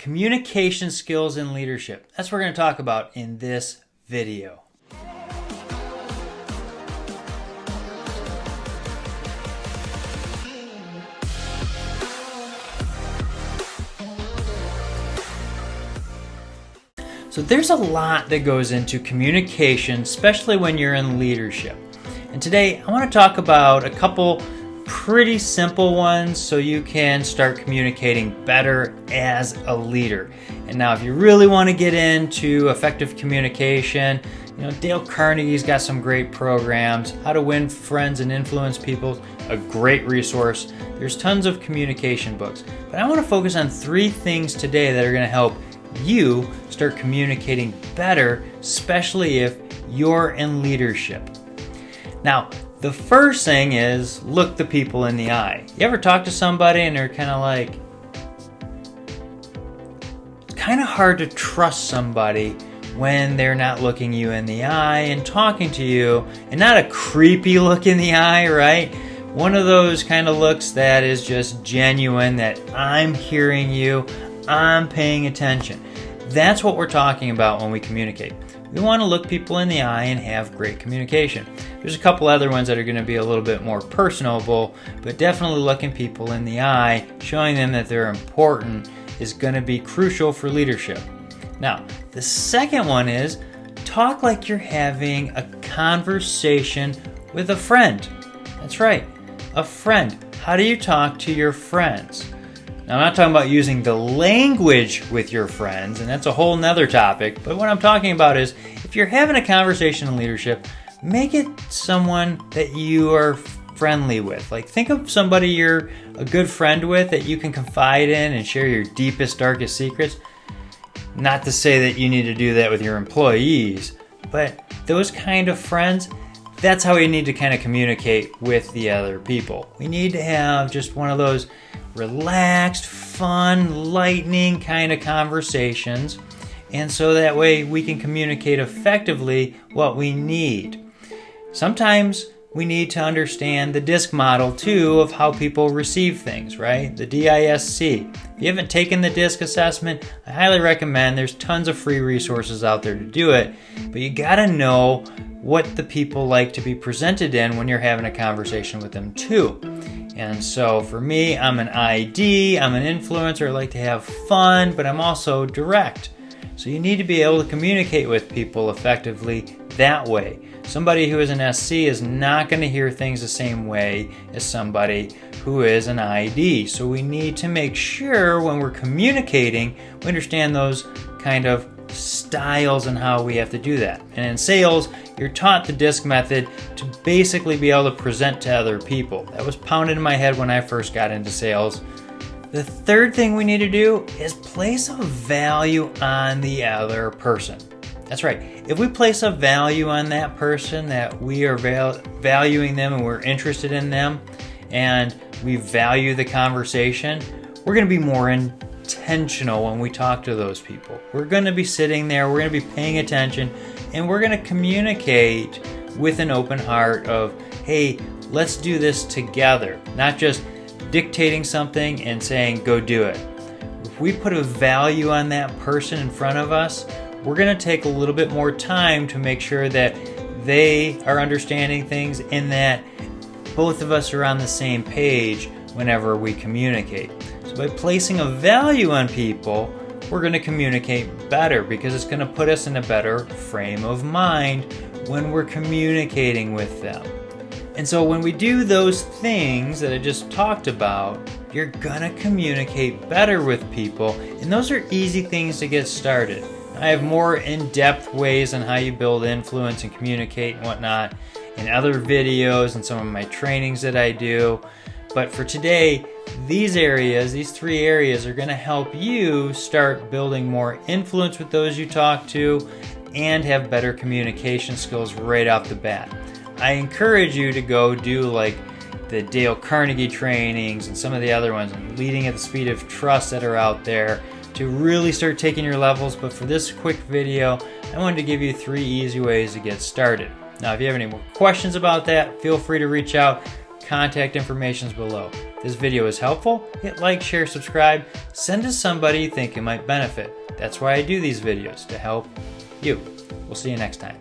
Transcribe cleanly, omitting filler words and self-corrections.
Communication skills in leadership. That's what we're going to talk about in this video. So there's a lot that goes into communication, especially when you're in leadership. And today I want to talk about a couple pretty simple ones so you can start communicating better as a leader. And now if you really want to get into effective communication, Dale Carnegie's got some great programs. How to Win Friends and Influence People, a great resource. There's tons of communication books. But I want to focus on 3 things today that are going to help you start communicating better, especially if you're in leadership. Now, the first thing is look the people in the eye. You ever talk to somebody and they're kind of like, it's kind of hard to trust somebody when they're not looking you in the eye and talking to you, and not a creepy look in the eye, right? One of those kind of looks that is just genuine, that I'm hearing you, I'm paying attention. That's what we're talking about when we communicate. We want to look people in the eye and have great communication. There's a couple other ones that are going to be a little bit more personable, but definitely looking people in the eye, showing them that they're important, is going to be crucial for leadership. Now, the second one is talk like you're having a conversation with a friend. That's right, a friend. How do you talk to your friends? Now, I'm not talking about using the language with your friends, and that's a whole nother topic, but what I'm talking about is if you're having a conversation in leadership, make it someone that you are friendly with. Like, think of somebody you're a good friend with that you can confide in and share your deepest, darkest secrets. Not to say that you need to do that with your employees, but those kind of friends, that's how we need to kind of communicate with the other people. We need to have just one of those relaxed, fun, lightning kind of conversations, and so that way we can communicate effectively what we need. Sometimes we need to understand the DISC model too of how people receive things, right? The DISC. If you haven't taken the DISC assessment, I highly recommend. There's tons of free resources out there to do it, but you gotta know what the people like to be presented in when you're having a conversation with them too. And so for me, I'm an ID, I'm an influencer, I like to have fun, but I'm also direct. So you need to be able to communicate with people effectively that way. Somebody who is an SC is not going to hear things the same way as somebody who is an ID. So we need to make sure when we're communicating, we understand those kind of styles and how we have to do that. And in sales, you're taught the DISC method to basically be able to present to other people. That was pounded in my head when I first got into sales. The third thing we need to do is place a value on the other person. That's right. If we place a value on that person, that we are valuing them and we're interested in them, and we value the conversation, we're going to be more intentional when we talk to those people. We're going to be sitting there, we're going to be paying attention, and we're going to communicate with an open heart of, hey, let's do this together, not just dictating something and saying, go do it. If we put a value on that person in front of us, we're going to take a little bit more time to make sure that they are understanding things and that both of us are on the same page whenever we communicate. So by placing a value on people, we're going to communicate better because it's going to put us in a better frame of mind when we're communicating with them. And so when we do those things that I just talked about, you're going to communicate better with people, and those are easy things to get started. I have more in-depth ways on how you build influence and communicate and whatnot in other videos and some of my trainings that I do. But for today, these 3 areas are going to help you start building more influence with those you talk to and have better communication skills right off the bat. I encourage you to go do like the Dale Carnegie trainings and some of the other ones, and Leading at the Speed of Trust that are out there, to really start taking your levels. But for this quick video, I wanted to give you 3 easy ways to get started. Now, if you have any more questions about that, feel free to reach out. contact information is below. If this video is helpful, hit like, share, subscribe, send to somebody you think it might benefit. That's why I do these videos, to help you. We'll see you next time.